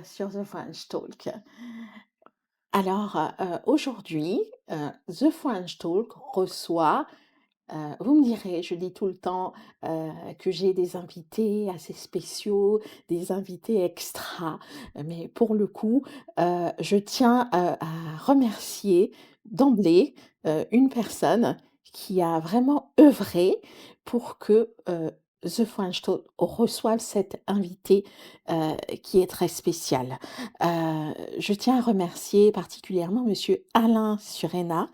sur The French Talk. Alors, aujourd'hui, The French Talk reçoit, vous me direz, je dis tout le temps, que j'ai des invités assez spéciaux, des invités extra, mais pour le coup, je tiens, à remercier d'emblée, une personne qui a vraiment œuvré pour que, The French Talk reçoive cet invité, qui est très spécial. Je tiens à remercier particulièrement monsieur Alain Surena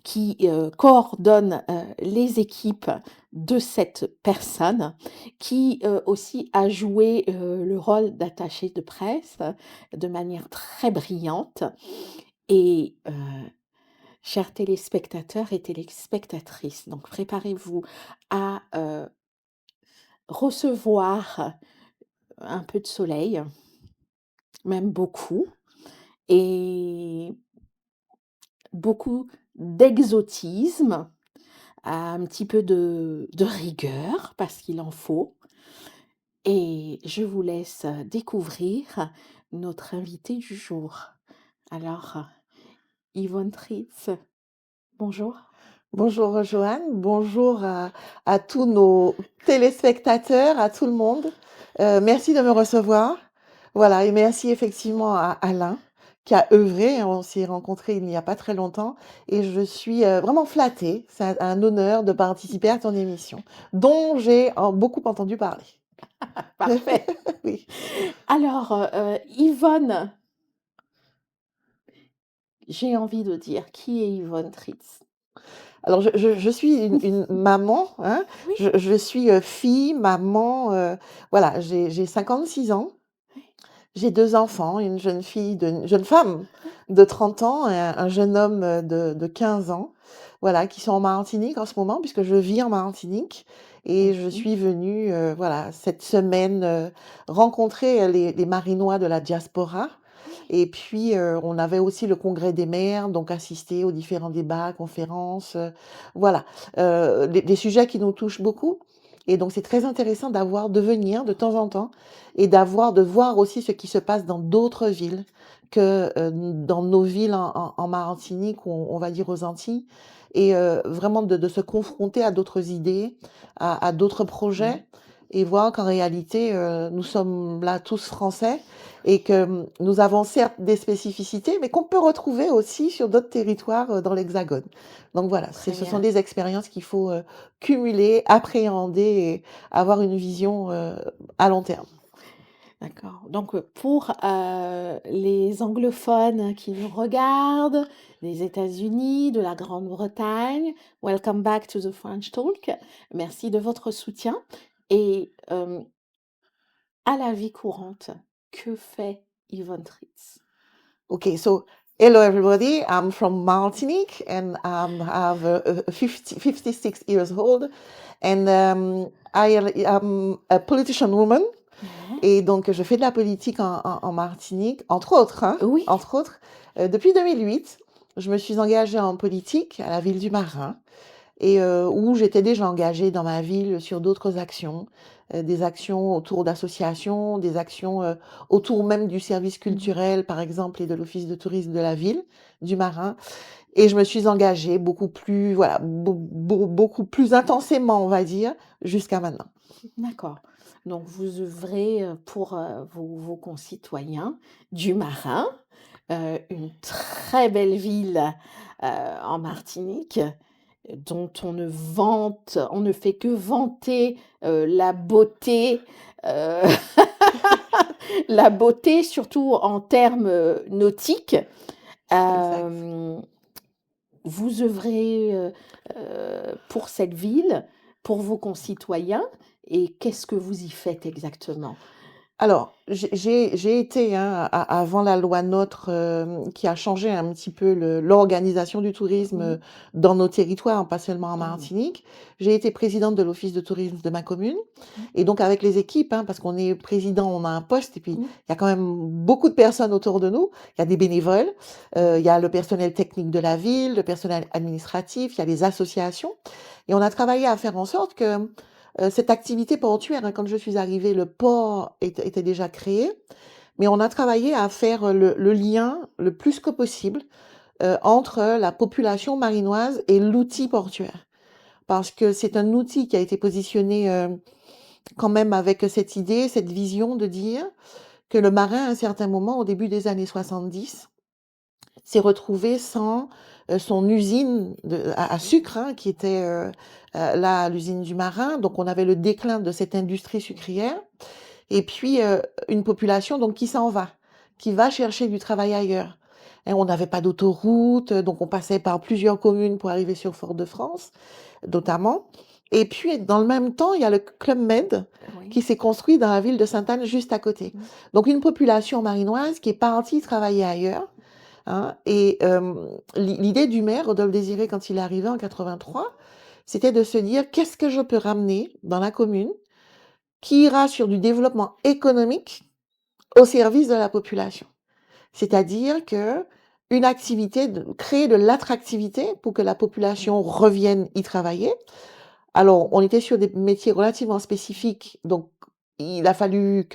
qui, coordonne, les équipes de cette personne, qui, aussi a joué, le rôle d'attaché de presse, de manière très brillante et chers téléspectateurs et téléspectatrices, donc préparez-vous à, recevoir un peu de soleil, même beaucoup et beaucoup d'exotisme, un petit peu de rigueur parce qu'il en faut et je vous laisse, découvrir notre invité du jour. Alors, Yvonne Tritz, bonjour. Bonjour Joanne, bonjour à tous nos téléspectateurs, à tout le monde. Merci de me recevoir. Voilà, et merci effectivement à Alain qui a œuvré. On s'est rencontrés il n'y a pas très longtemps et je suis vraiment flattée. C'est un honneur de participer à ton émission, dont j'ai beaucoup entendu parler. Parfait. Oui. Alors, Yvonne, j'ai envie de dire, qui est Yvonne Tritz? Alors je suis une maman, hein. Oui, Je suis fille, maman, voilà, j'ai 56 ans. J'ai 2 enfants, une jeune femme de 30 ans et un jeune homme, de 15 ans, voilà, qui sont en Martinique en ce moment puisque je vis en Martinique et je mmh suis venue, voilà, cette semaine, rencontrer, les Marinois de la diaspora et puis, on avait aussi le congrès des maires, donc assister aux différents débats, conférences, voilà, des sujets qui nous touchent beaucoup et donc c'est très intéressant de venir de temps en temps et de voir aussi ce qui se passe dans d'autres villes que, dans nos villes en Martinique ou on va dire aux Antilles et vraiment de se confronter à d'autres idées, à d'autres Mmh. projets et voir qu'en réalité, nous sommes là tous français et que, nous avons certes des spécificités, mais qu'on peut retrouver aussi sur d'autres territoires, dans l'Hexagone. Donc voilà, Très ce sont bien, des expériences qu'il faut, cumuler, appréhender et avoir une vision, à long terme. d'accord. Donc, pour, les anglophones qui nous regardent, des États-Unis, de la Grande-Bretagne, welcome back to the French Talk. Merci de votre soutien et à la vie courante, que fait Yvonne Tritz? Okay, so hello everybody. I'm from Martinique and have 56 years old and am a politician woman. Ouais. Et donc je fais de la politique en Martinique, entre autres, hein, Oui. entre autres. Depuis 2008, je me suis engagée en politique à la ville du Marin et où j'étais déjà engagée dans ma ville sur d'autres actions, des actions autour d'associations, des actions, autour même du service Mmh. culturel, par exemple, et de l'office de tourisme de la ville du Marin et je me suis engagée beaucoup plus, voilà, beaucoup plus intensément, on va dire, jusqu'à maintenant. D'accord. Donc vous œuvrez, pour, vos concitoyens du Marin, une très belle ville, en Martinique, dont on ne fait que vanter, la beauté, heu, la beauté surtout en termes, nautiques. Exact. Hem, Vous œuvrez, pour cette ville, pour vos concitoyens et qu'est-ce que vous y faites exactement? Alors, j'ai été, hein, avant la loi NOTRe, qui a changé un petit peu l'organisation du tourisme, Mmh. dans nos territoires, pas seulement en Mmh. Martinique. J'ai été présidente de l'office de tourisme de ma commune Mmh. et donc avec les équipes, hein, parce qu'on est président, on a un poste et puis Mmh. il y a quand même beaucoup de personnes autour de nous. Il y a des bénévoles, il y a le personnel technique de la ville, le personnel administratif, il y a les associations et on a travaillé à faire en sorte que cette activité portuaire, hein, quand je suis arrivée, le port était déjà créé, mais on a travaillé à faire le lien le plus que possible entre la population marinoise et l'outil portuaire. Parce que c'est un outil qui a été positionné quand même avec cette idée, cette vision de dire que le marin, à un certain moment, au début des années 70, s'est retrouvé sans son usine à sucre, hein, qui était là, l'usine du marin. Donc, on avait le déclin de cette industrie sucrière. Et puis, une population donc qui s'en va, qui va chercher du travail ailleurs. Et on n'avait pas d'autoroute, donc on passait par plusieurs communes pour arriver sur Fort-de-France, notamment. Et puis, dans le même temps, il y a le Club Med Oui. qui s'est construit dans la ville de Sainte-Anne, juste à côté. Mmh. Donc, une population marinoise qui est partie travailler ailleurs, hein. Et l'idée du maire, Rodolphe Désiré, quand il est arrivé en 83, c'était de se dire: «Qu'est-ce que je peux ramener dans la commune qui ira sur du développement économique au service de la population?» C'est-à-dire que une activité, créer de l'attractivité pour que la Mmh. population revienne y travailler. Alors, on était sur des métiers relativement spécifiques, donc il a fallu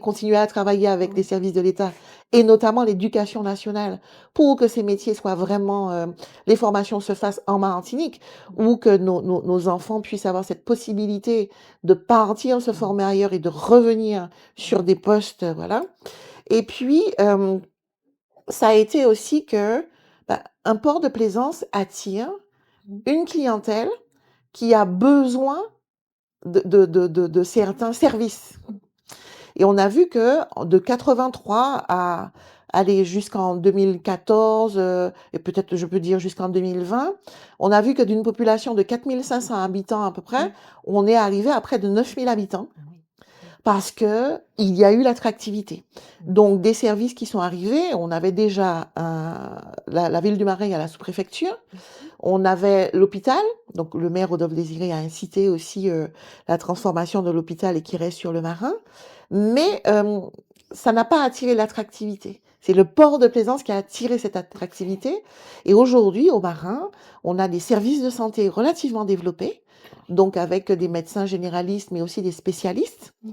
continuer à travailler avec les Oui. services de l'État et notamment l'éducation nationale pour que ces métiers soient vraiment, les formations se fassent en Martinique, ou que nos enfants puissent avoir cette possibilité de partir se Mmh. former ailleurs et de revenir sur Mmh. des postes, voilà. Et puis, ça a été aussi que, un port de plaisance attire Mmh. une clientèle qui a besoin de certains services. Et on a vu que de 83 à aller jusqu'en 2014, et peut-être je peux dire jusqu'en 2020, on a vu que d'une population de 4 500 habitants à peu près, Mmh. on est arrivé à près de 9 000 habitants Ah oui. Oui. parce que il y a eu l'attractivité. Mmh. Donc des services qui sont arrivés, on avait déjà la ville du Marin à la sous-préfecture, Mmh. on avait l'hôpital, donc le maire Rodolphe Désiré a incité aussi la transformation de l'hôpital et qui reste sur le Marin, mais ça n'a pas attiré l'attractivité. C'est le port de plaisance qui a attiré cette attractivité. Et aujourd'hui, au Marin, on a des services de santé relativement développés, donc avec des médecins généralistes, mais aussi des spécialistes. Mmh.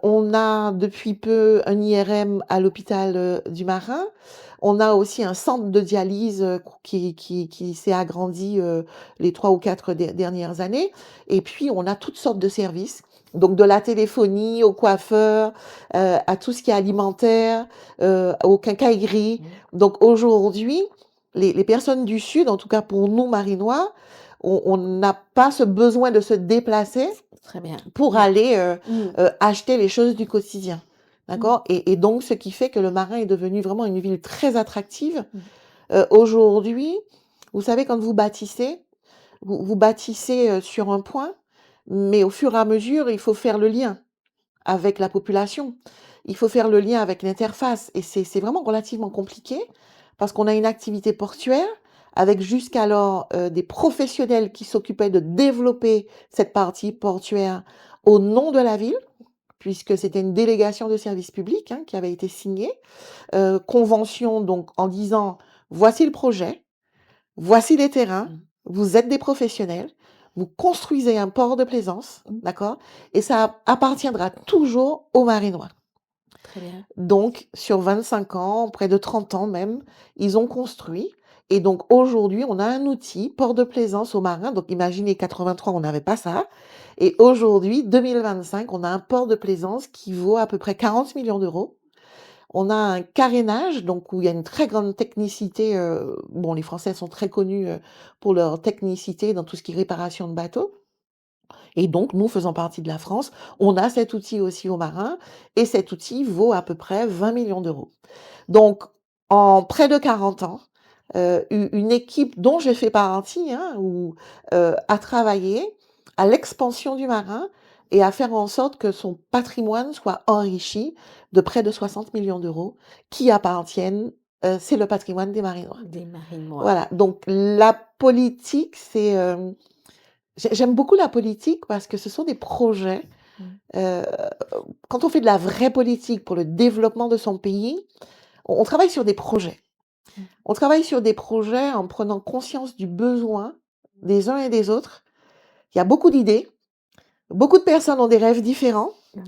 On a depuis peu un IRM à l'hôpital du Marin. On a aussi un centre de dialyse qui s'est agrandi les 3 ou 4 dernières années. Et puis, on a toutes sortes de services. Donc, de la téléphonie au coiffeur, à tout ce qui est alimentaire, aux quincailleries. Mmh. Donc, aujourd'hui, les personnes du Sud, en tout cas pour nous, Marinois, on n'a pas ce besoin de se déplacer Très bien. pour Mmh. aller Mmh. acheter les choses du quotidien. Mmh. D'accord? Et donc, ce qui fait que le Marin est devenu vraiment une ville très attractive. Mmh. Aujourd'hui, vous savez, quand vous bâtissez, vous bâtissez sur un point, mais au fur et à mesure, il faut faire le lien avec la population. Il faut faire le lien avec l'interface. Et c'est vraiment relativement compliqué parce qu'on a une activité portuaire avec jusqu'alors des professionnels qui s'occupaient de développer cette partie portuaire au nom de la ville, puisque c'était une délégation de service public qui avait été signée. Convention donc en disant, voici le projet, voici les terrains, Mmh. vous êtes des professionnels, vous construisez un port de plaisance, Mmh. d'accord? Et ça appartiendra toujours aux Marinois. Très bien. Donc, sur 25 ans, près de 30 ans même, ils ont construit. Et donc, aujourd'hui, on a un outil, port de plaisance aux marins. Donc, imaginez, 83, on n'avait pas ça. Et aujourd'hui, 2025, on a un port de plaisance qui vaut à peu près 40 millions d'euros. On a un carénage, donc où il y a une très grande technicité. Bon, les Français sont très connus pour leur technicité dans tout ce qui est réparation de bateaux. Et donc, nous faisant partie de la France, on a cet outil aussi aux marins. Et cet outil vaut à peu près 20 millions d'euros. Donc, en près de 40 ans, une équipe dont j'ai fait partie, a travaillé à l'expansion du marin et à faire en sorte que son patrimoine soit enrichi de près de 60 millions d'euros qui appartiennent, c'est le patrimoine des Marinois. Des Marinois. Voilà, donc la politique, j'aime beaucoup la politique parce que ce sont des projets. Mmh. Heu, Quand on fait de la vraie politique pour le développement de son pays, on travaille sur des projets. Mmh. On travaille sur des projets en prenant conscience du besoin des uns et des autres. Il y a beaucoup d'idées, beaucoup de personnes ont des rêves différents. Oui.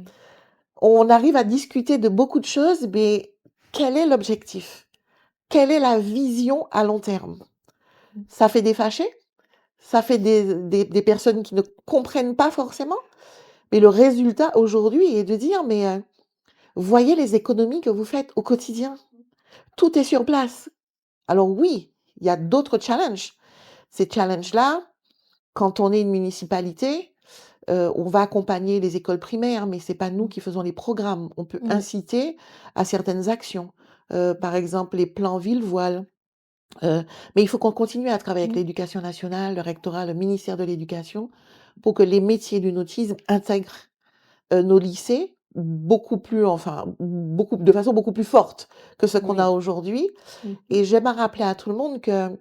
on arrive à discuter de beaucoup de choses, mais quel est l'objectif? Quelle est la vision à long terme? Mmh. Ça fait des fâchés, ça fait des personnes qui ne comprennent pas forcément, mais le résultat aujourd'hui est de dire: «Mais, voyez les économies que vous faites au quotidien. Tout est sur place». Alors oui, il y a d'autres challenges. Ces challenges-là, quand on est une municipalité, on va accompagner les écoles primaires, mais c'est pas nous Mmh. qui faisons les programmes. On peut Mmh. inciter à certaines actions, par exemple les plans ville-voile, mais il faut qu'on continue à travailler avec Mmh. l'éducation nationale, le rectorat, le ministère de l'éducation, pour que les métiers du nautisme intègrent, nos lycées beaucoup plus enfin, beaucoup de façon beaucoup plus forte que ce qu'on a Oui. aujourd'hui Mmh mh. et j'aime à rappeler à tout le monde que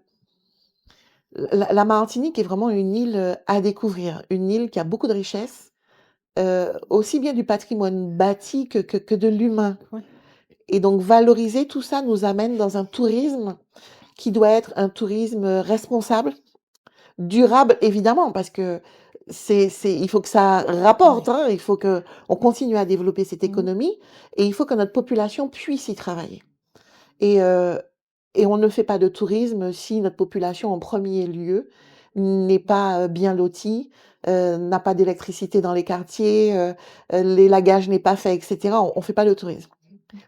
la Martinique est vraiment une île, à découvrir, une île qui a beaucoup de richesses, aussi bien du patrimoine bâti que de l'humain Ouais. et donc valoriser tout ça nous amène dans un tourisme qui doit être un tourisme, responsable, durable évidemment parce que c'est il faut que ça rapporte, Ouais. hein, il faut qu'on continue à développer cette Mmh. économie et il faut que notre population puisse y travailler et heu et on ne fait pas de tourisme si notre population en premier lieu n'est pas, bien lotie, n'a pas d'électricité dans les quartiers, l'élagage n'est pas fait et cetera, on fait pas de tourisme.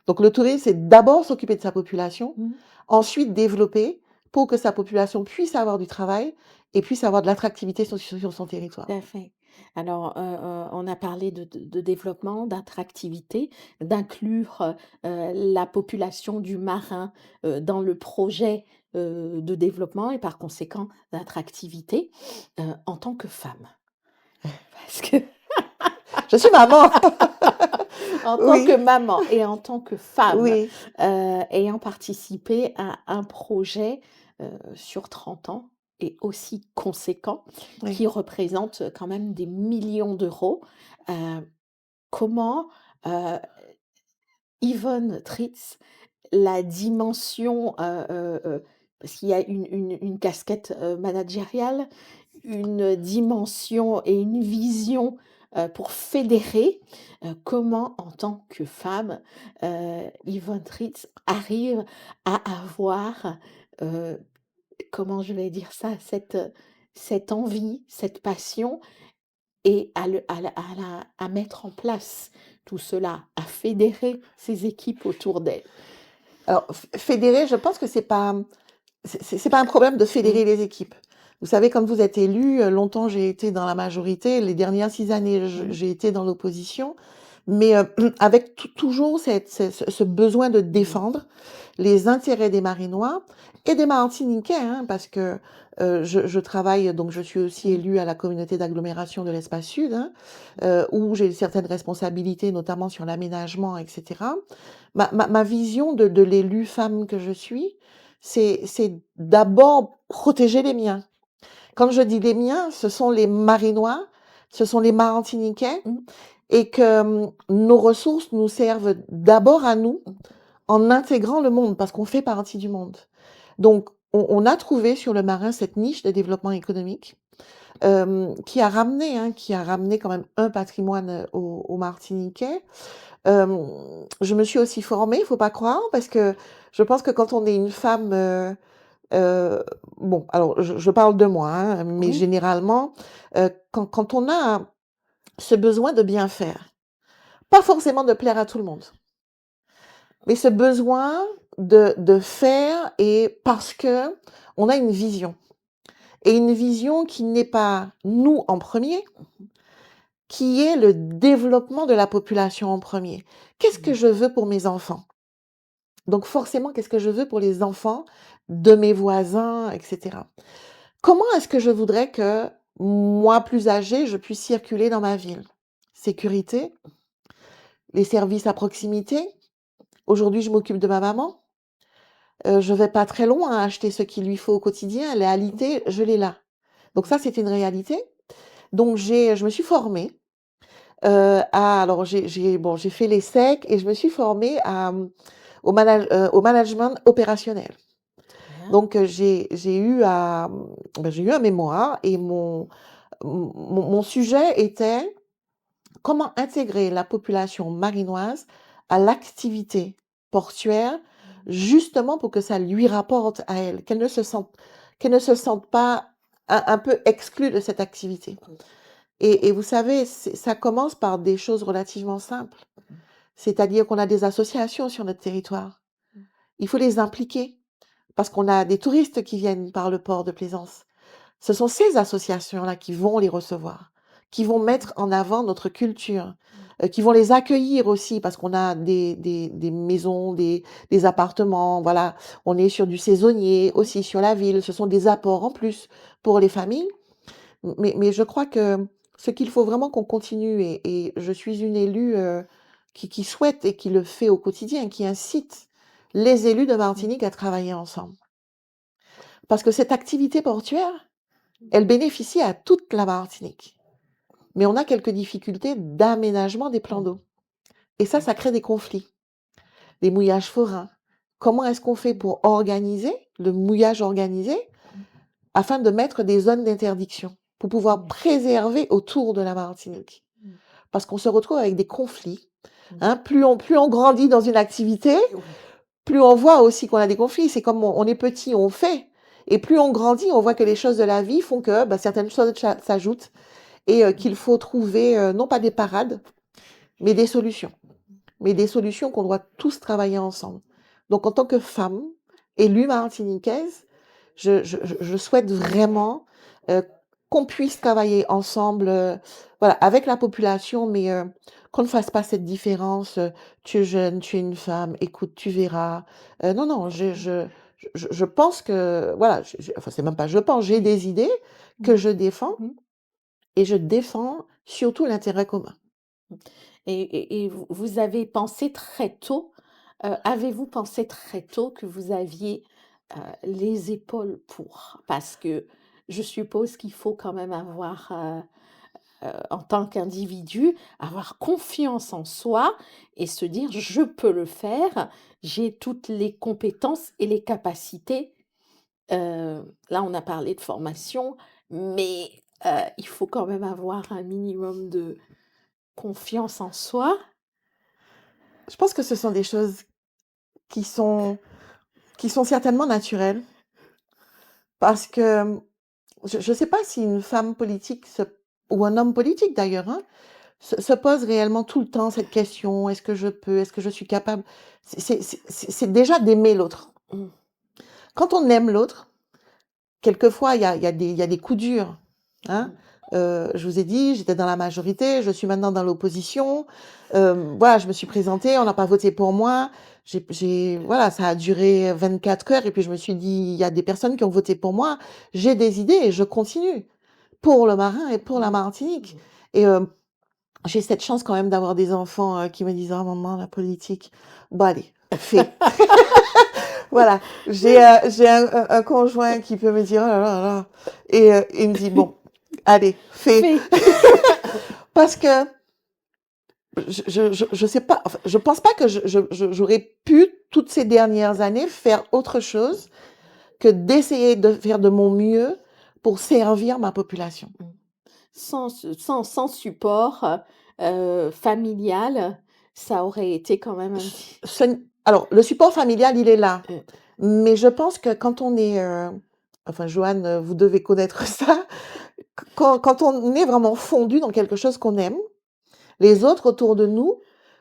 Donc le tourisme, c'est d'abord s'occuper de sa population, Mmh. ensuite développer pour que sa population puisse avoir du travail et puisse avoir de l'attractivité sur son Tout territoire. à fait. Alors, on a parlé de développement, d'attractivité, d'inclure, la population du marin, dans le projet, de développement et par conséquent d'attractivité, en tant que femme. Parce que Je suis maman! en tant que Oui, maman et en tant que femme, oui, ayant participé à un projet, sur 30 ans et aussi conséquent, oui. qui représente quand même des millions d'euros, comment, heu, Yvonne Tritz, la dimension, parce qu'il y a une casquette, managériale, une dimension et une vision, pour fédérer, comment en tant que femme, Yvonne Tritz arrive à avoir, heu, comment je vais dire ça? Cette envie, cette passion et à mettre en place tout cela, à fédérer ses équipes autour d'elle. Alors fédérer, je pense que c'est pas un problème de Mmh. fédérer les équipes. Vous savez, quand vous êtes élu, longtemps j'ai été dans la majorité, les dernières 6 années, Mmh. j'ai été dans l'opposition, mais avec toujours ce besoin de Mmh. défendre les intérêts des Marinois et des Martiniquais, hein, parce que, je travaille donc je suis aussi Mmh. élue à la communauté d'agglomération de l'Espace Sud, hein, où j'ai certaines responsabilités, notamment sur l'aménagement et cetera. Ma vision de l'élue femme que je suis, c'est d'abord protéger les miens. Quand je dis les miens, ce sont les Marinois, ce sont les Martiniquais Mmh. et que, nos ressources nous servent d'abord à nous, Mmh. en intégrant le monde, parce qu'on fait partie du monde. Donc on a trouvé sur le marin cette niche de développement économique, qui a ramené quand même un patrimoine, aux Martiniquais. Je me suis aussi formée, il faut pas croire, parce que je pense que quand on est une femme, heu, bon, alors je parle de moi, hein, mais Oui. généralement, quand on a ce besoin de bien faire, pas forcément de plaire à tout le monde, mais ce besoin de faire et parce que on a une vision et une vision qui n'est pas nous en premier, qui est le développement de la population en premier. Qu'est-ce que Mmh. je veux pour mes enfants? Donc forcément, qu'est-ce que je veux pour les enfants de mes voisins et cetera? Comment est-ce que je voudrais que, moi plus âgée, je puisse circuler dans ma ville? Sécurité, les services à proximité. Aujourd'hui, je m'occupe de ma maman, je vais pas très loin à acheter ce qu'il lui faut au quotidien, elle est alitée, je l'ai là. Donc ça, c'est une réalité. Donc je me suis formée, alors j'ai fait l'ESSEC et je me suis formée au management opérationnel. Très bien. Donc j'ai eu un mémoire et mon sujet était comment intégrer la population marinoise à l'activité portuaire, justement pour que ça lui rapporte à elle, qu'elle ne se sente pas un peu exclue de cette activité. Et vous savez, ça commence par des choses relativement simples. C'est-à-dire qu'on a des associations sur notre territoire. Il faut les impliquer parce qu'on a des touristes qui viennent par le port de plaisance. Ce sont ces associations-là qui vont les recevoir, qui vont mettre en avant notre culture, qui vont les accueillir aussi parce qu'on a des maisons, des appartements, voilà. On est sur du saisonnier, aussi sur la ville. Ce sont des apports en plus pour les familles. Mais je crois que ce qu'il faut vraiment qu'on continue, et je suis une élue qui souhaite et qui le fait au quotidien, qui incite les élus de Martinique à travailler ensemble. Parce que cette activité portuaire, elle bénéficie à toute la Martinique. Mais on a quelques difficultés d'aménagement des plans d'eau. Et ça crée des conflits, des mouillages forains. Comment est-ce qu'on fait pour organiser le mouillage organisé afin de mettre des zones d'interdiction pour pouvoir préserver autour de la Martinique? Parce qu'on se retrouve avec des conflits. Hein. Plus on grandit dans une activité, plus on voit aussi qu'on a des conflits. C'est comme on est petit, on fait. Et plus on grandit, on voit que les choses de la vie font que certaines choses s'ajoutent et qu'il faut trouver non pas des parades, mais des solutions. Mais des solutions qu'on doit tous travailler ensemble. Donc en tant que femme, élue martiniquaise, je souhaite vraiment euh, qu'on puisse travailler ensemble, voilà, avec la population, mais qu'on ne fasse pas cette différence. Tu es jeune, tu es une femme, écoute, tu verras. Non, non, je pense que, voilà, enfin c'est même pas je pense, j'ai des idées que je défends et je défends surtout l'intérêt commun. Et vous avez pensé très tôt, avez-vous pensé très tôt que vous aviez, les épaules pour? Parce que je suppose qu'il faut quand même avoir, en tant qu'individu, avoir confiance en soi et se dire: «Je peux le faire, j'ai toutes les compétences et les capacités». Là, on a parlé de formation, mais, il faut quand même avoir un minimum de confiance en soi. Je pense que ce sont des choses qui sont, qui sont certainement naturelles parce que je ne sais pas si une femme politique ou un homme politique d'ailleurs, hein, se pose réellement tout le temps cette question: est-ce que je peux, est-ce que je suis capable? C'est déjà d'aimer l'autre. Mmh. Quand on aime l'autre, quelquefois il y a des coups durs. Hein. Je vous ai dit, j'étais dans la majorité, je suis maintenant dans l'opposition. Voilà, je me suis présentée, on n'a pas voté pour moi. Voilà, ça a duré 24 heures et puis je me suis dit, il y a des personnes qui ont voté pour moi. J'ai des idées et je continue pour le Marin et pour la Martinique. Et j'ai cette chance quand même d'avoir des enfants qui me disent: «Ah maman, la politique, bon allez, fais». Voilà, j'ai un conjoint qui peut me dire: «Oh là là là», et il me dit: «Bon, allez, fais». Fais. Parce que je sais pas, enfin, je pense pas que j'aurais pu, toutes ces dernières années, faire autre chose que d'essayer de faire de mon mieux pour servir ma population. Sans support, familial, ça aurait été quand même un Ce petit ce n Alors le support familial, il est là, heu, mais je pense que quand on est, enfin Joanne, vous devez connaître ça, quand on est vraiment fondu dans quelque chose qu'on aime, les autres autour de nous,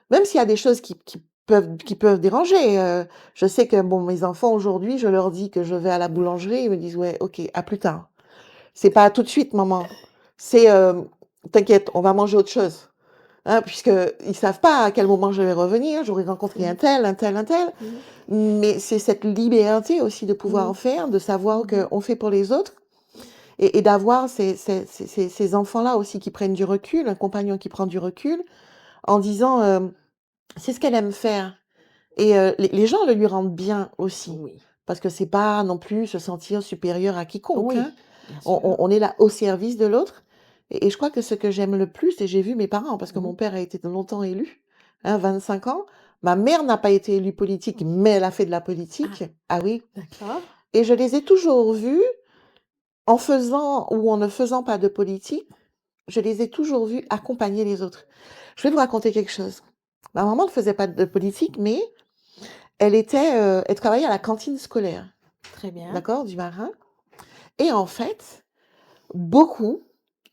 même s'il y a des choses qui peuvent déranger, je sais que bon, mes enfants aujourd'hui, je leur dis que je vais à la boulangerie, ils me disent: «Ouais, OK, à plus tard». C'est pas tout de suite maman, c'est, «T'inquiète, on va manger autre chose». Hein, puisqu'ils savent pas à quel moment je vais revenir, j'aurai rencontré un mmh tel, un tel, un tel. mh, Mais c'est cette liberté aussi de pouvoir mmh, en faire, de savoir mmh qu'on fait pour les autres et d'avoir ces enfants-là aussi qui prennent du recul, un compagnon qui prend du recul en disant, c'est ce qu'elle aime faire et les gens le lui rendent bien aussi. oui, Parce que c'est pas non plus se sentir supérieur à quiconque, hein. oui, bien On sûr. on on est là au service de l'autre et je crois que ce que j'aime le plus et j'ai vu mes parents parce que Mmh. mon père a été longtemps élu, hein, 25 ans. Ma mère n'a pas été élue politique, mais elle a fait de la Ah, politique. Ah oui, d'accord. et je les ai toujours vus en faisant ou en ne faisant pas de politique, je les ai toujours vus accompagner les autres. Je vais vous raconter quelque chose. Ma maman ne faisait pas de politique, mais elle travaillait à la cantine scolaire, Très bien. d'accord, du Marin et en fait, beaucoup,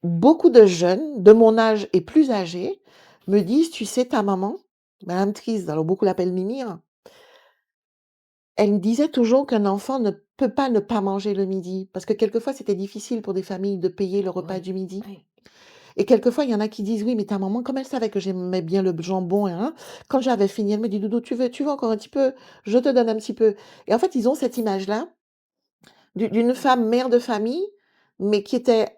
beaucoup de jeunes de mon âge et plus âgés me disent: «Tu sais, ta maman, madame Trise», alors beaucoup l'appellent Mimi, hein, elle me disait toujours qu'un enfant ne peut pas ne pas manger le midi, parce que quelquefois, c'était difficile pour des familles de payer le repas Oui, du midi. oui. Et quelquefois, il y en a qui disent: «Oui, mais ta maman, comme elle savait que j'aimais bien le jambon et quand j'avais fini, elle me dit: "Doudou, tu veux encore un petit peu? Je te donne un petit peu"». Et en fait, ils ont cette image-là d'une femme mère de famille, mais qui était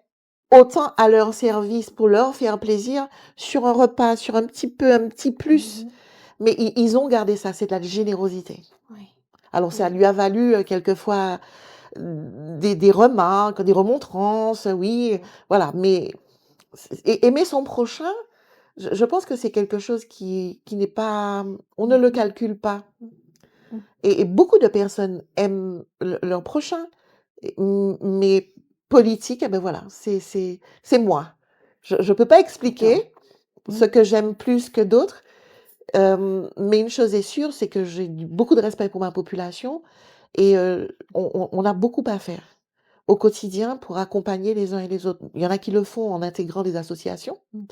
autant à leur service pour leur faire plaisir sur un repas, sur un petit peu, un petit plus. Mmh. Mais ils ont gardé ça, c'est de la générosité. Oui, Alors ça oui, lui a valu, quelquefois, des remarques, des remontrances, oui, oui. voilà, mais aimer son prochain, je pense que c'est quelque chose qui n'est pas, on ne Mmh le mh. calcule pas Mmh. Mmh. et beaucoup de personnes aiment leur prochain, mais politique, eh ben voilà, c'est moi. Je peux pas D'accord. expliquer Mmh. ce que j'aime plus que d'autres, mais une chose est sûre, c'est que j'ai beaucoup de respect pour ma population et on a beaucoup à faire au quotidien pour accompagner les uns et les autres. Il y en a qui le font en intégrant des associations. Mmh mh.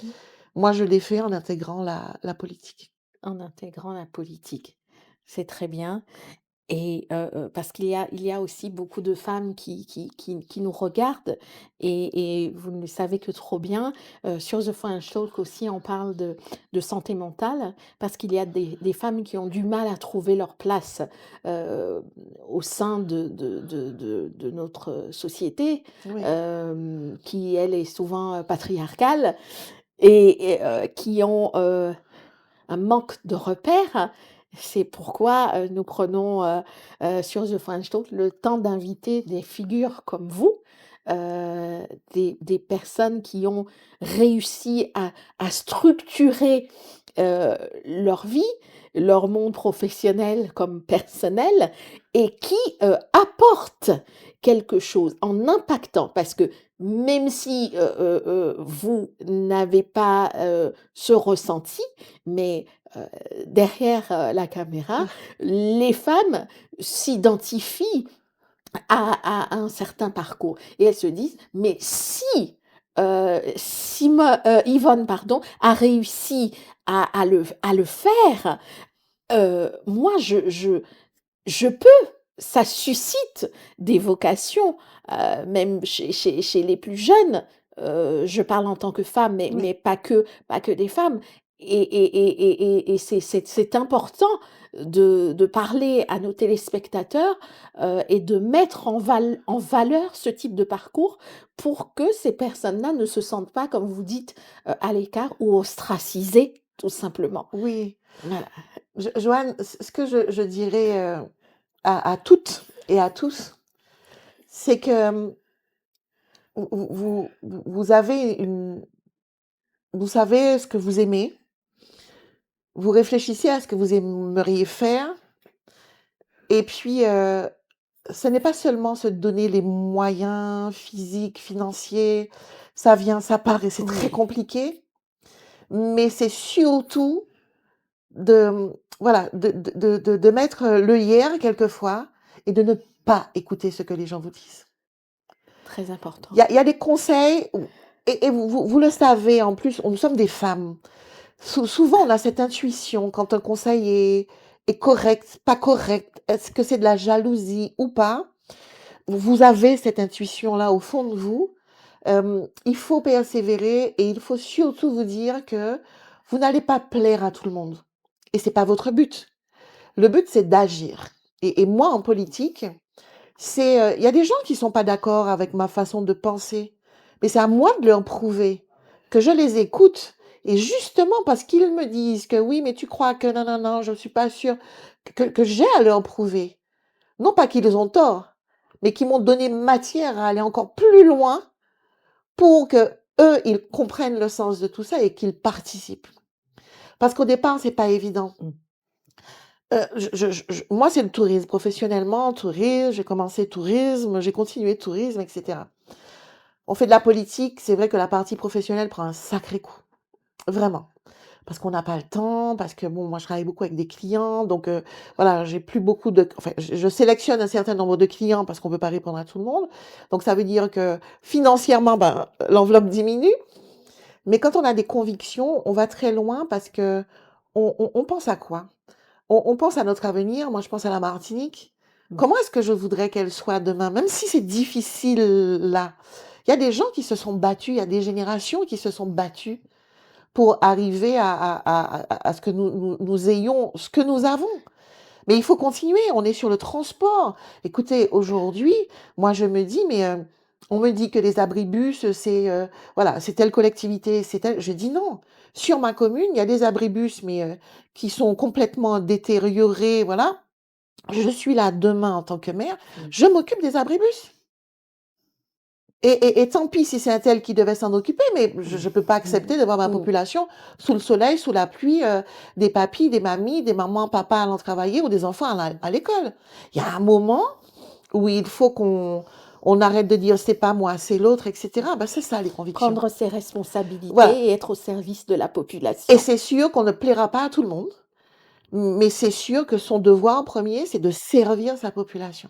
Moi, je l'ai fait en intégrant la politique. En intégrant la politique. C'est très bien. Et parce qu'il y a aussi beaucoup de femmes qui nous regardent et vous ne le savez que trop bien, sur The French Talk aussi on parle de santé mentale parce qu'il y a des femmes qui ont du mal à trouver leur place, heu, au sein de notre société, Oui, qui elle est souvent, patriarcale et qui ont, un manque de repères. C'est pourquoi, nous prenons, sur The French Talk le temps d'inviter des figures comme vous, des personnes qui ont réussi à structurer, heu, leur vie, leur monde professionnel comme personnel et qui, apportent quelque chose en impactant. Parce que même si, vous n'avez pas, ce ressenti, mais heu, derrière, la caméra, les femmes s'identifient à un certain parcours et elles se disent: «Mais si, Yvonne pardon, a réussi à le faire, moi je peux». Ça suscite des vocations, même chez les plus jeunes, je parle en tant que femme, mais oui, pas que des femmes et c'est important de parler à nos téléspectateurs, et de mettre en valeur ce type de parcours pour que ces personnes-là ne se sentent pas, comme vous dites, à l'écart ou ostracisées, tout simplement. oui. Voilà. Joanne, ce que je dirais, à toutes et à tous, c'est que, vous avez vous savez ce que vous aimez, vous réfléchissez à ce que vous aimeriez faire et puis, ce n'est pas seulement se donner les moyens physiques, financiers, ça vient, ça part et c'est très Oui, compliqué, mais c'est surtout de, voilà, de mettre, l'œillère quelquefois et de ne pas écouter ce que les gens vous disent. très Il y important. a il y a des conseils ou et vous le savez en plus, nous sommes des femmes. Souvent on a cette intuition quand un conseil est correct, pas correct, est-ce que c'est de la jalousie ou pas? Vous avez cette intuition-là au fond de vous. Il faut persévérer et il faut surtout vous dire que vous n'allez pas plaire à tout le monde et c'est pas votre but. Le but, c'est d'agir et moi, en politique, il y a des gens qui sont pas d'accord avec ma façon de penser, mais c'est à moi de leur prouver que je les écoute et justement parce qu'ils me disent que: «Oui, mais tu crois que non, non, non, je ne suis pas sûre», que j'ai à leur prouver. Non pas qu'ils ont tort, mais qu'ils m'ont donné matière à aller encore plus loin pour que eux ils comprennent le sens de tout ça et qu'ils participent. Parce qu'au départ, c'est pas évident. Moi, c'est le tourisme. Professionnellement, tourisme, j'ai commencé tourisme, j'ai continué tourisme et cetera. On fait de la politique, c'est vrai que la partie professionnelle prend un sacré coup, vraiment. Parce qu'on n'a pas le temps, parce que bon, moi je travaille beaucoup avec des clients, donc voilà, j'ai plus beaucoup de enfin, je sélectionne un certain nombre de clients parce qu'on peut pas répondre à tout le monde. Donc ça veut dire que financièrement, ben, l'enveloppe diminue. Mais quand on a des convictions, on va très loin parce que on pense à quoi? On pense à notre avenir. Moi, je pense à la Martinique. Mmh. Comment est-ce que je voudrais qu'elle soit demain? Même si c'est difficile là. Il y a des gens qui se sont battus, il y a des générations qui se sont battues pour arriver à ce que nous ayons ce que nous avons. Mais il faut continuer, on est sur le transport. Écoutez, aujourd'hui, moi je me dis, mais on me dit que les abribus, c'est voilà, c'est telle collectivité, c'est telle. Je dis non. Sur ma commune, il y a des abribus, mais qui sont complètement détériorés, voilà. Je suis là demain en tant que maire, Mmh. je m'occupe des abribus. Et tant pis si c'est un tel qui devait s'en occuper, mais je Mmh. ne peux pas Mmh. accepter de voir ma Mmh. population sous le soleil, sous la pluie, des papis, des mamies, des mamans, papas allant travailler ou des enfants à l'école. Il y a un moment où il faut qu'on arrête de dire c'est pas moi, c'est l'autre, etc. Ben, c'est ça les convictions. Prendre ses Voilà. responsabilités et être au service de la Et population. c'est sûr qu'on ne plaira pas à tout le monde, mais c'est sûr que son devoir en premier, c'est de servir sa population.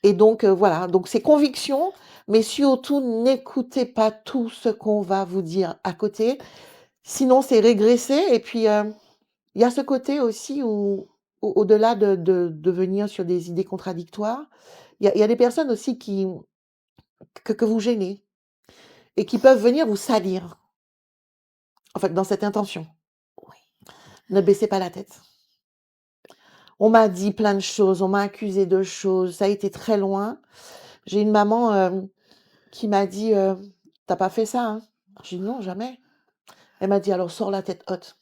Et donc, voilà, donc c'est conviction, mais surtout n'écoutez pas tout ce qu'on va vous dire à côté, sinon c'est régresser et puis, il y a ce côté aussi où au-delà de venir sur des idées contradictoires, il y a des personnes aussi que vous gênez et qui peuvent venir vous salir, en fait, dans cette intention. Oui. Ne baissez pas la tête. On m'a dit plein de choses, on m'a accusé de choses, ça a été très loin. J'ai une maman, qui m'a dit, «Tu pas fait ça, hein?» J'ai dit: «Non, jamais». Elle m'a dit: «Alors sors la tête haute.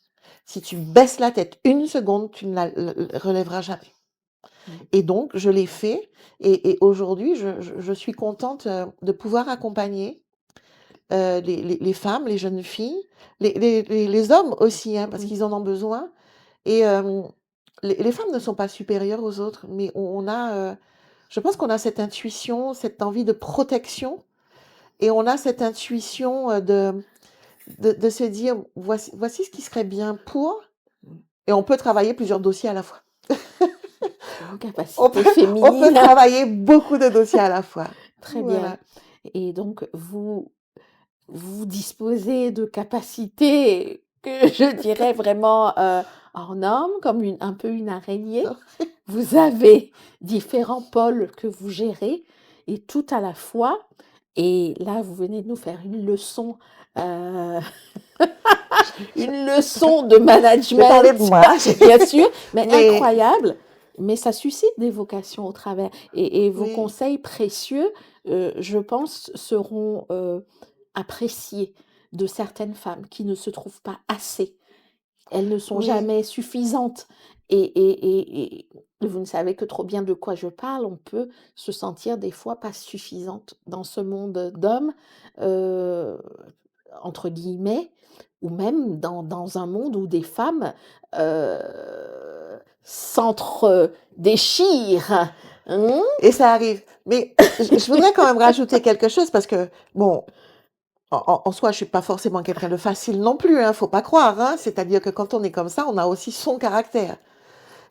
Si tu baisses la tête une seconde, tu ne la relèveras jamais». Mmh. Et donc je l'ai fait et aujourd'hui je suis contente, de pouvoir accompagner, les femmes, les jeunes filles, les hommes aussi, hein, parce Mmh. qu'ils en ont besoin et les femmes ne sont pas supérieures aux autres, mais on a, je pense qu'on a cette intuition, cette envie de protection et on a cette intuition, de se dire: «Voici ce qui serait bien pour» Mmh. et on peut travailler plusieurs dossiers à la fois. Une On capacité peut on peut féminine. travailler beaucoup de dossiers à la fois. Très bien. Voilà. Et donc vous disposez de capacités que je dirais vraiment, hors normes, comme un peu une araignée. Vous avez différents pôles que vous gérez et tout à la fois. Et là, vous venez de nous faire une leçon, heu, une leçon de J'ai parlé de management, moi, bien sûr, mais mais incroyable. Mais ça suscite des vocations au travers et vos oui, conseils précieux, je pense, seront, appréciés de certaines femmes qui ne se trouvent pas assez. Elles ne sont oui, jamais suffisantes et vous ne savez que trop bien de quoi je parle. On peut se sentir des fois pas suffisante dans ce monde d'hommes, heu, entre guillemets, ou même dans un monde où des femmes, heu, s'entre-déchirent, hein? et ça arrive. Mais je voudrais quand même rajouter quelque chose parce que bon, en soi, je suis pas forcément quelqu'un de facile non plus, hein, faut pas croire, hein. C'est-à-dire que quand on est comme ça, on a aussi son caractère.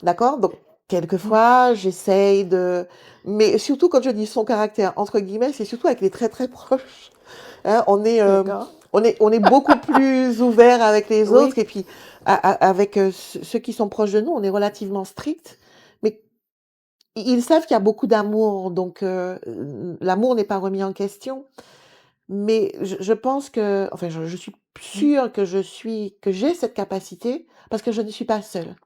D'accord? Donc, Mmh, quelquefois, j'essaye de mais surtout quand je dis «son caractère» entre guillemets, c'est surtout avec les très, très proches, hein. d'accord. On est beaucoup plus ouvert avec les autres Oui. et puis avec, ceux qui sont proches de nous, on est relativement strict. Mais ils savent qu'il y a beaucoup d'amour, donc l'amour n'est pas remis en question. Mais je pense que enfin, je suis Mmh, sûre que j'ai cette capacité parce que je ne suis pas seule.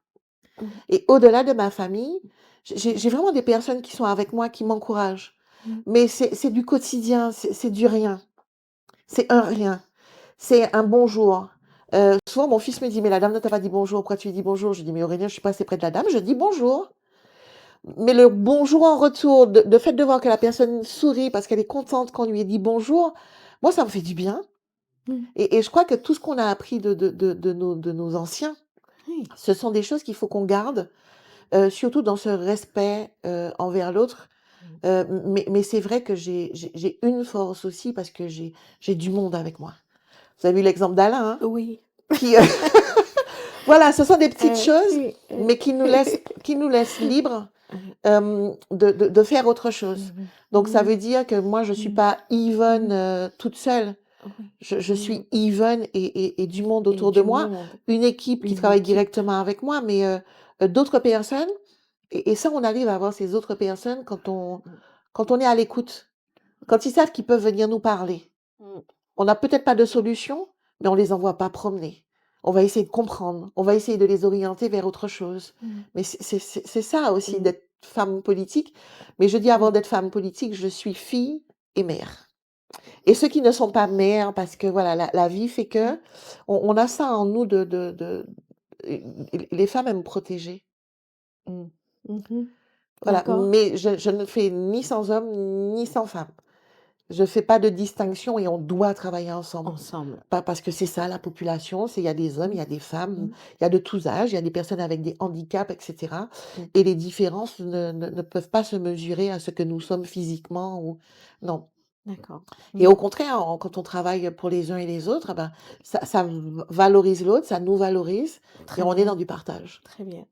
mmh, Et au-delà de ma famille, j'ai vraiment des personnes qui sont avec moi, qui m'encouragent. mmh. Mais c'est du quotidien, c'est du rien. C'est un rien. C'est un bonjour. Souvent mon fils me dit: «Mais la dame ne t'a pas dit bonjour, pourquoi tu lui dis bonjour?» Je dis: «Mais Aurélien, je suis pas assez près de la dame, je dis bonjour». Mais le bonjour en retour, de fait de voir que la personne sourit parce qu'elle est contente qu'on lui ait dit bonjour, moi ça me fait du bien Mmh. et je crois que tout ce qu'on a appris de nos anciens, Oui. ce sont des choses qu'il faut qu'on garde. Surtout dans ce respect, envers l'autre. Mais c'est vrai que j'ai une force aussi parce que j'ai du monde avec moi. Vous avez vu l'exemple d'Alain, hein? Oui. Qui, voilà, ce sont des petites choses, Oui, mais qui nous laissent libres, de faire autre chose. Mmh Donc ça mh. veut dire que moi, je suis Mmh. pas Mmh. Yvonne, toute seule. Oui. Je Mmh. suis Yvonne et du monde Et autour de du moi, monde, une équipe qui une travaille équipe. directement avec moi, mais d'autres personnes et ça, on arrive à avoir ces autres personnes Mmh. quand on est à l'écoute, quand ils savent qu'ils peuvent venir nous parler. Mmh. On n'a peut-être pas de solution, mais on les envoie pas promener. On va essayer de comprendre, on va essayer de les orienter vers autre chose. Mmh. Mais c'est ça aussi Mmh. d'être femme politique. Mais je dis avant Mmh. d'être femme politique, je suis fille et mère. Et ceux qui ne sont pas mères, parce que voilà, la vie fait Mmh. que on a ça en nous les femmes aiment protéger. Mmh. Mmh. Voilà, D'accord. mais je ne fais ni sans homme, ni sans femme. Je fais pas de distinction et on doit travailler ensemble. Ensemble. Pas parce que c'est ça la population, c'est il y a des hommes, il Mmh. y a des femmes, Mmh. il y a de tous âges, il y a des personnes avec des handicaps, et cetera. Mmh. Et les différences ne peuvent pas se mesurer à ce que nous sommes physiquement ou non. D'accord. Et Mmh. au contraire, quand on travaille pour les uns et les autres, eh ben, ça valorise l'autre, ça nous valorise et Très on est bien, dans du partage. très bien.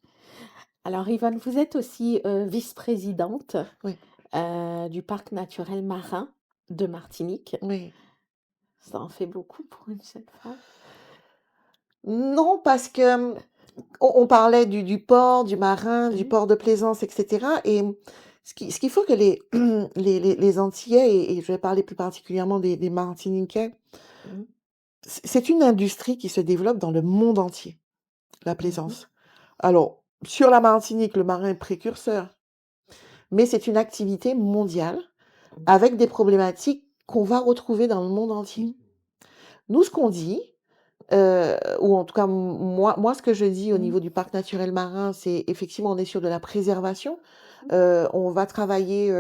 Alors Yvonne, vous êtes aussi, vice-présidente, Oui, du parc naturel marin de Martinique. oui. Ça en fait beaucoup pour une seule femme? Non, parce que, on parlait du port, du marin, du Mmh. port de plaisance et cetera et ce qu'il faut que les Antillais et je vais parler plus particulièrement des Martiniquais, Mmh. c'est une industrie qui se développe dans le monde entier, la Mmh mh. plaisance. Alors, sur la Martinique, le marin est précurseur, mais c'est une activité mondiale Mmh. avec des problématiques qu'on va retrouver dans le monde entier. Mmh. Nous, ce qu'on dit, ou en tout cas moi ce que je dis au Mmh. niveau du parc naturel marin, c'est effectivement on est sur de la préservation. Mmh. On va travailler,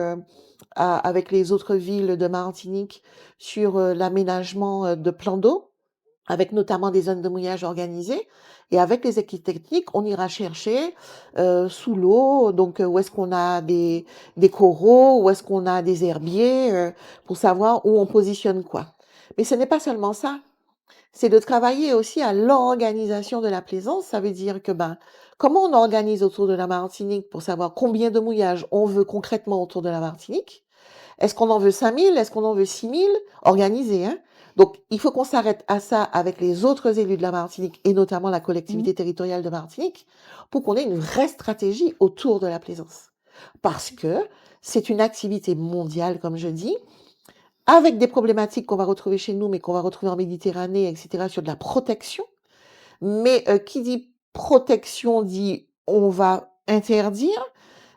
avec les autres villes de Martinique sur, l'aménagement, de plans d'eau, avec notamment des zones de mouillage organisées et avec les équipes techniques, on ira chercher, sous l'eau, donc où est-ce qu'on a des coraux, où est-ce qu'on a des herbiers, pour savoir où on positionne quoi. Mais ce n'est pas seulement ça, c'est de travailler aussi à l'organisation de la plaisance. Ça veut dire que, ben, comment on organise autour de la Martinique pour savoir combien de mouillages on veut concrètement autour de la Martinique? Est-ce qu'on en veut 5 000? Est-ce qu'on en veut 6 000? Organisé, hein? Donc, il faut qu'on s'arrête à ça avec les autres élus de la Martinique et notamment la Mmh. collectivité territoriale de Martinique pour qu'on ait une vraie stratégie autour de la plaisance. Parce que c'est une activité mondiale, comme je dis, avec des problématiques qu'on va retrouver chez nous, mais qu'on va retrouver en Méditerranée, et cetera, sur de la protection. Mais, qui dit protection dit on va interdire,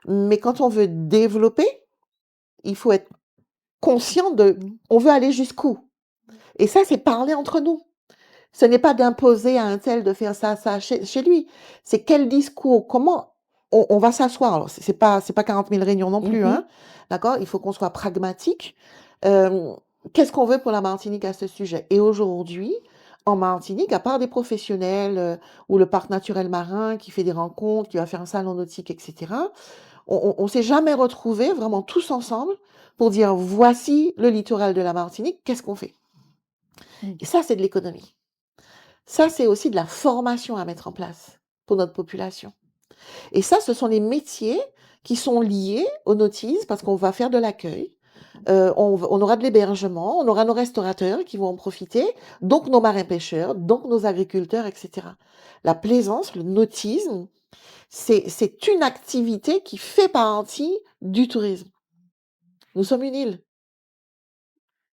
mais quand on veut développer, il faut être conscient de Mmh. on veut aller jusqu'où? Et ça, c'est parler entre nous. Ce n'est pas d'imposer à un tel de faire ça chez lui. C'est quel discours, comment on va s'asseoir. Alors c'est pas 40 000 réunions non Mmh plus, mh. hein, d'accord? Il faut qu'on soit pragmatique. Hem, Qu'est-ce qu'on veut pour la Martinique à ce sujet? Et aujourd'hui, en Martinique, à part des professionnels, ou le parc naturel marin qui fait des rencontres, qui va faire un salon nautique et cetera, on s'est jamais retrouvés vraiment tous ensemble pour dire: «Voici le littoral de la Martinique, qu'est-ce qu'on fait?» Mmh. Et ça, c'est de l'économie. Ça, c'est aussi de la formation à mettre en place pour notre population. Et ça, ce sont les métiers qui sont liés au nautisme parce qu'on va faire de l'accueil, on aura de l'hébergement, on aura nos restaurateurs qui vont en profiter, donc nos marins-pêcheurs, donc nos agriculteurs, et cetera. La plaisance, le nautisme, c'est une activité qui fait partie du tourisme. Nous sommes une île.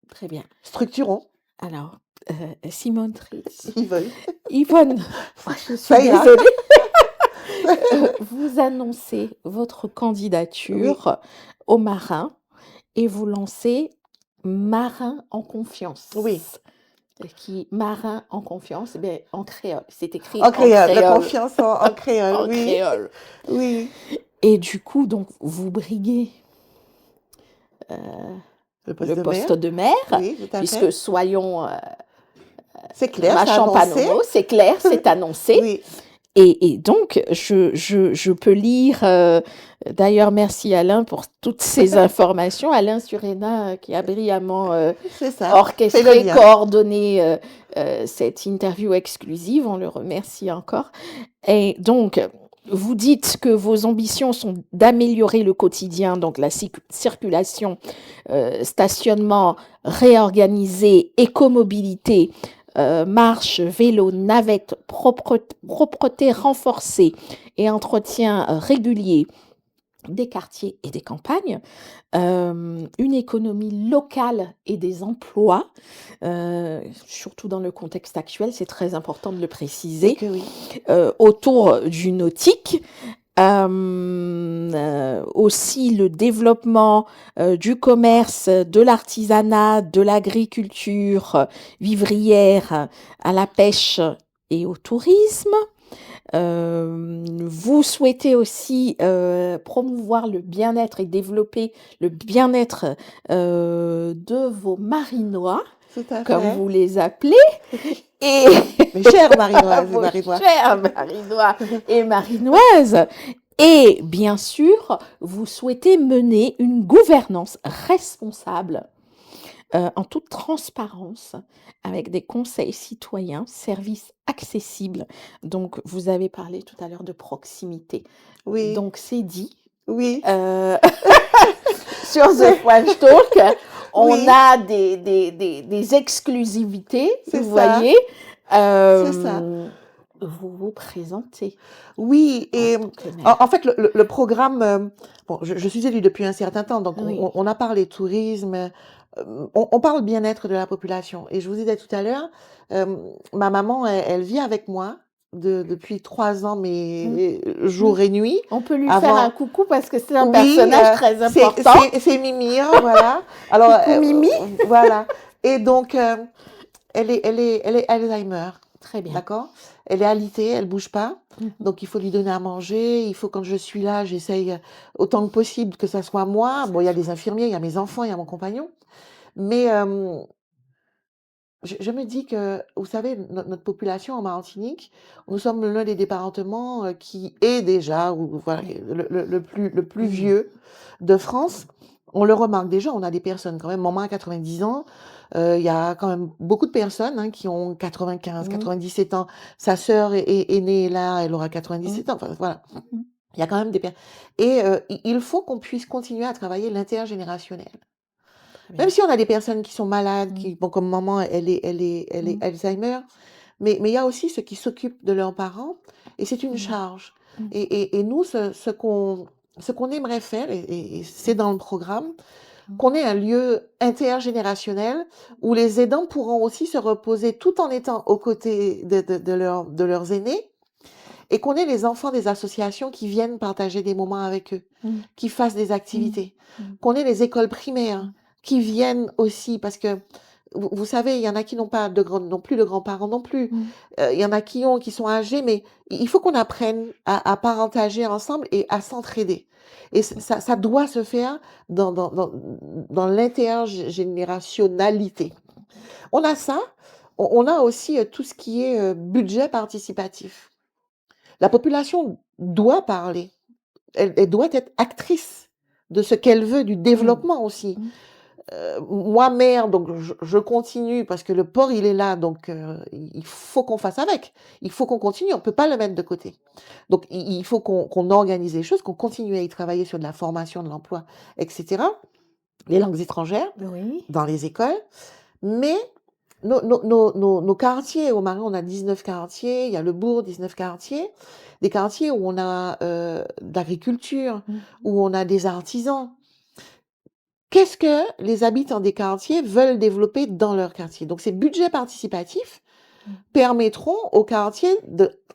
Très bien. Structurons, Alors, Simone Trich, ils veulent. Yvonne, moi je suis Ça ira. désolée, vous annoncez votre Oui, candidature au marin et vous lancez Marin en oui. confiance. Qui Marin en confiance, eh beh, en créole. C'est écrit En en créole, la créole, confiance en créole, en oui, créole. oui. Et du coup, donc vous briguez, Le poste le de maire, poste de maire, oui, tout à puisque fait. soyons, C'est clair, c'est machin pas annoncé. nono, c'est clair, c'est annoncé. Oui, Et donc, je peux lire, d'ailleurs, merci Alain pour toutes ces informations. Alain Surena, qui a brillamment C'est ça, fais le orchestré, lien. coordonné cette interview exclusive. On le remercie encore. Et donc, vous dites que vos ambitions sont d'améliorer le quotidien, donc la circulation, stationnement réorganisé, écomobilité, marche, vélo, navette, propreté renforcée et entretien régulier des quartiers et des campagnes, une économie locale et des emplois, surtout dans le contexte actuel, c'est très important de le Et préciser, que oui, autour du nautique. Aussi le développement du commerce, de l'artisanat, de l'agriculture vivrière, à la pêche et au tourisme. Vous souhaitez aussi promouvoir le bien-être et développer le bien-être de vos marinois, tout à comme fait. vous les appelez, et Mes chers marinoises et vos marinois. chers marinois et marinoises. Et bien sûr, vous souhaitez mener une gouvernance responsable en toute transparence, avec des conseils citoyens, services accessibles. Donc, vous avez parlé tout à l'heure de proximité. Oui, Donc, c'est dit. oui, Euh, sur The French Talk, on oui, a des exclusivités, c'est vous ça, voyez. c'est ça. Vous vous présentez Oui, en et tant que en maire. fait, le programme, bon, je suis élue depuis un certain temps, donc Oui. on a parlé tourisme, on parle bien-être de la population. Et je vous disais tout à l'heure, ma maman, elle vit avec moi depuis 3 ans, Mm, mais mm. jour et nuit. On peut lui faire un Avant, coucou parce que c'est un oui, personnage très c'est important. c'est c'est Mimi, hein, voilà. Alors, Coucou Mimi. voilà. Et donc, elle est Alzheimer, Très bien. d'accord? Elle est alitée, elle bouge pas, Mhm. donc il faut lui donner à manger. Il faut, quand je suis là, j'essaye autant que possible que ça soit moi. Bon, il y a des infirmiers, il y a mes enfants, il y a mon compagnon, mais je me dis que, vous savez, notre population en Martinique, nous sommes l'un des départements qui est déjà, ou voilà, Oui. le plus Mm. vieux de France. On le remarque déjà, on a des personnes quand même, maman a 90 ans, il y a quand même beaucoup de personnes, hein, qui ont 95, Mm. 97 ans. Sa sœur est née là, elle aura Mm. 97 ans, enfin voilà. Mm. Il y a quand même des personnes. Et il faut qu'on puisse continuer à travailler l'intergénérationnel. Très Même bien. si on a des personnes qui sont malades, Mm. bon, comme maman, elle est Mm. Alzheimer, mais il y a aussi ceux qui s'occupent de leurs parents, et c'est une Mm. charge. Mm. Et nous, ce qu'on aimerait faire, et c'est dans le programme, Mm. qu'on ait un lieu intergénérationnel où les aidants pourront aussi se reposer tout en étant aux côtés de leurs aînés, et qu'on ait les enfants des associations qui viennent partager des moments avec eux, Mm. qui fassent des Mm. activités, Mm. qu'on ait les écoles primaires Mm. qui viennent aussi, parce que vous savez, il y en a qui n'ont pas non plus de grands-parents non plus. Mm. Il y en a qui sont âgés, mais il faut qu'on apprenne à parentager ensemble et à s'entraider. Et ça doit se faire dans l'intergénérationnalité. On a ça. On a aussi tout ce qui est budget participatif. La population doit parler. Elle doit être actrice de ce qu'elle veut, du Mm. développement aussi. Mm. Moi, mère, donc je continue parce que le port, il est là, donc il faut qu'on fasse avec. Il faut qu'on continue, on ne peut pas le mettre de côté. Donc il faut qu'on organise les choses, qu'on continue à y travailler sur de la formation, de l'emploi, etc. Les langues étrangères Oui. dans les écoles. Mais nos quartiers, au Marin, on a 19 quartiers, il y a le bourg, 19 quartiers, des quartiers où on a de l'agriculture, Mm. où on a des artisans. Qu'est-ce que les habitants des quartiers veulent développer dans leur quartier? Donc ces budgets participatifs Mm. permettront aux quartiers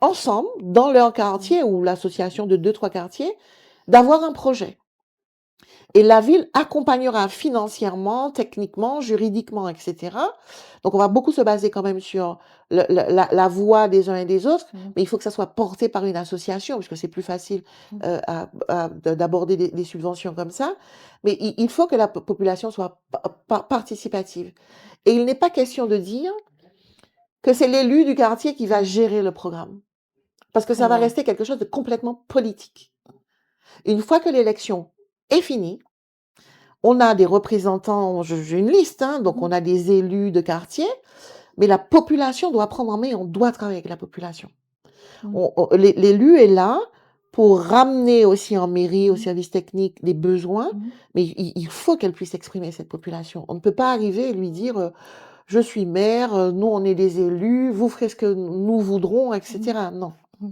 ensemble, dans leur Mm. quartier ou l'association de 2, 3 quartiers, d'avoir un projet. Et la ville accompagnera financièrement, techniquement, juridiquement, etc. Donc, on va beaucoup se baser quand même sur la voix des uns et des autres, Mm. mais il faut que ça soit porté par une association, parce que c'est plus facile Mm. d'aborder des subventions comme ça. Mais il faut que la population soit participative. Et il n'est pas question de dire que c'est l'élu du quartier qui va gérer le programme. parce que Très ça va bien. rester quelque chose de complètement politique. Une fois que l'élection est finie, on a des représentants, j'ai une liste, hein, donc Mmh. on a des élus de quartier, mais la population doit prendre en main et on doit travailler avec la population. Mmh. L'élu est là pour ramener aussi en mairie, au Mmh. service technique, les besoins, Mmh. mais il faut qu'elle puisse exprimer cette population. On ne peut pas arriver et lui dire je suis maire, nous on est des élus, vous ferez ce que nous voudrons, Mmh. etc. Non. Mmh.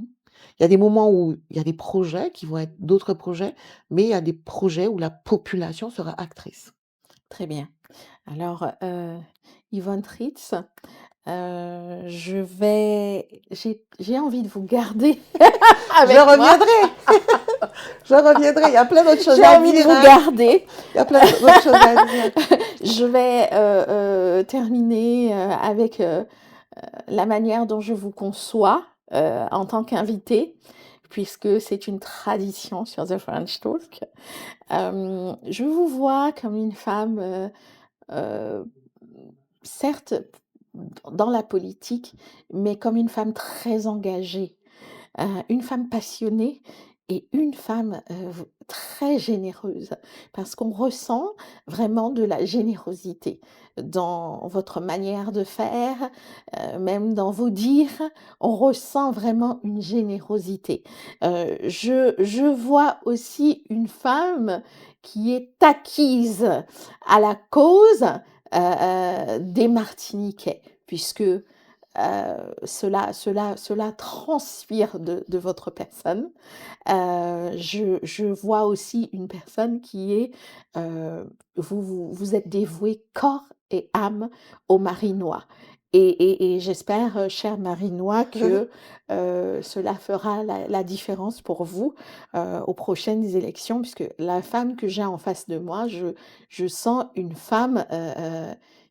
Il y a des moments où il y a des projets qui vont être d'autres projets, mais il y a des projets où la population sera actrice. Très bien. Alors, Yvonne Ritz, j'ai envie de vous garder Je avec moi. reviendrai, je reviendrai. Il y a plein d'autres choses J'ai à envie de dire, vous hein. garder. Il y a plein d'autres choses à dire. Je vais, terminer, avec, la manière dont je vous conçois, en tant qu'invitée, puisque c'est une tradition sur The French Talk. Je vous vois comme une femme, heu, certes dans la politique, mais comme une femme très engagée. Une femme passionnée et une femme, très généreuse parce qu'on ressent vraiment de la générosité dans votre manière de faire, même dans vos dires, on ressent vraiment une générosité. Je vois aussi une femme qui est acquise à la cause, des Martiniquais puisque cela transpire de votre personne. Je vois aussi une personne qui est, vous êtes dévouée corps et âme aux Marinois et j'espère, chers Marinois, que, cela fera la différence pour vous, aux prochaines élections puisque la femme que j'ai en face de moi, je sens une femme,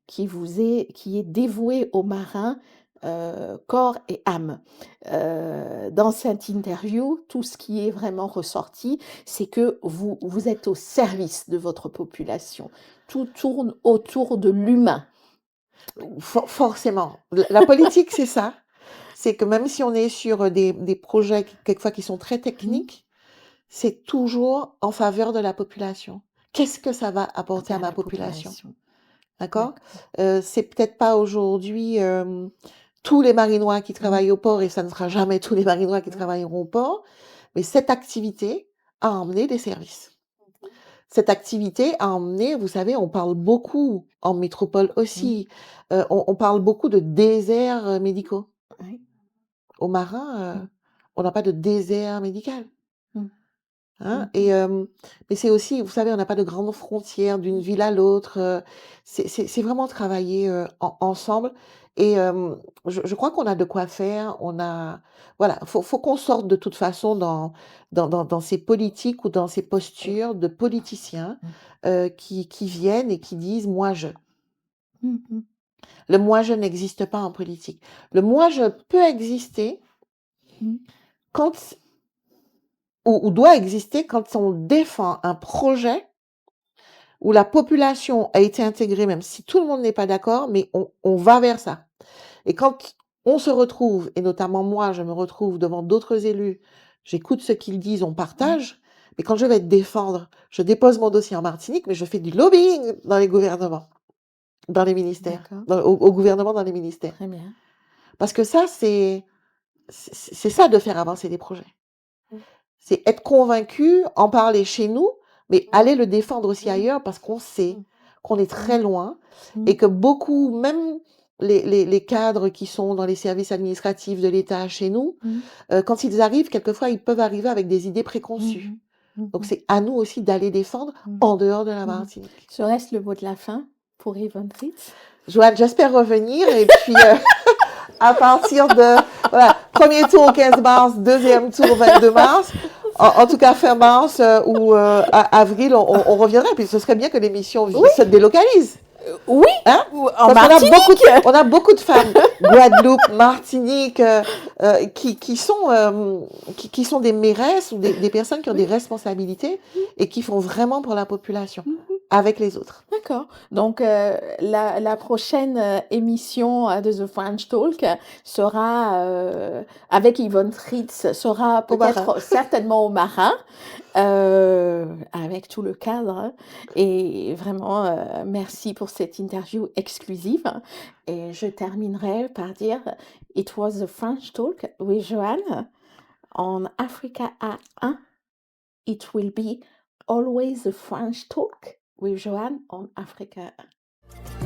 qui est dévouée aux marins, corps et âme. Dans cette interview, tout ce qui est vraiment ressorti, c'est que vous êtes au service de votre population. Tout tourne autour de l'humain. Forcément. La politique, c'est ça. C'est que même si on est sur des projets quelquefois qui sont très Mmh. techniques, c'est toujours en faveur de la population. Qu'est-ce que ça va apporter à Vers ma la population? population. D'accord? D'accord. C'est peut-être pas aujourd'hui tous les Marinois qui Mmh. travaillent au port et ça ne sera jamais tous les Marinois qui Mmh. travailleront au port, mais cette activité a emmené des services. Cette activité a emmené, vous savez, on parle beaucoup en métropole Mmh. aussi, on parle beaucoup de déserts médicaux. Oui. Aux marins, Mmh. on n'a pas de désert médical, Mmh. hein, Mmh mh. mais c'est aussi, vous savez, on n'a pas de grandes frontières d'une Mmh. ville à l'autre, c'est vraiment travailler, ensemble et je crois qu'on a de quoi faire. On a voilà, faut qu'on sorte de toute façon dans ces politiques ou dans ces postures de politiciens, Mmh. qui viennent et qui disent: «Moi je». Mmh mh. Le moi je n'existe pas en politique. Le moi je peut exister Mmh. quand ou doit exister quand on défend un projet où la population a été intégrée, même si tout le monde n'est pas d'accord, mais on va vers ça. Et quand on se retrouve, et notamment moi, je me retrouve devant d'autres élus, j'écoute ce qu'ils disent, on Mmh. partage, mais quand je vais défendre, je dépose mon dossier en Martinique, mais je fais du lobbying dans les gouvernements, dans les ministères, D'accord. au gouvernement, dans les ministères. Très bien. Parce que ça, c'est ça de faire avancer des projets. Mmh. C'est être convaincu, en parler chez nous, mais Mmh. aller le défendre aussi Mmh. ailleurs parce qu'on sait Mmh. qu'on est Mmh. très loin Mmh. et que beaucoup, même les cadres qui sont dans les services administratifs de l'État chez nous, Mmh. quand ils arrivent, quelquefois, ils peuvent arriver avec des idées Mmh préconçues. mh. Mmh Donc mh. c'est à nous aussi d'aller défendre Mmh. en dehors de la Mmh. Martinique. Serait-ce le mot de la fin pour Yvonne Ritz? Joanne, j'espère revenir et puis à partir de voilà, 1er tour 15 mars, 2e tour 22 mars. En tout cas, fin mars ou avril, on reviendra. Puis ce serait bien que l'émission Oui, se délocalise. oui, Hein? ou en Parce qu'on a Martinique! on a beaucoup de femmes, Guadeloupe, Martinique, qui sont des mairesses ou des personnes qui ont des Oui. responsabilités Mmh. et qui font vraiment pour la population, Mmh mh. avec les autres. D'accord. Donc, la prochaine, émission, de The French Talk sera, avec Yvonne Fritz, sera Au marin. peut-être certainement au marin, avec tout le cadre, hein. Et vraiment, merci pour cette interview exclusive et je terminerai par dire: «It was The French Talk with Joanne on Africa A1. It will be always The French Talk with Joanne on Africa A1».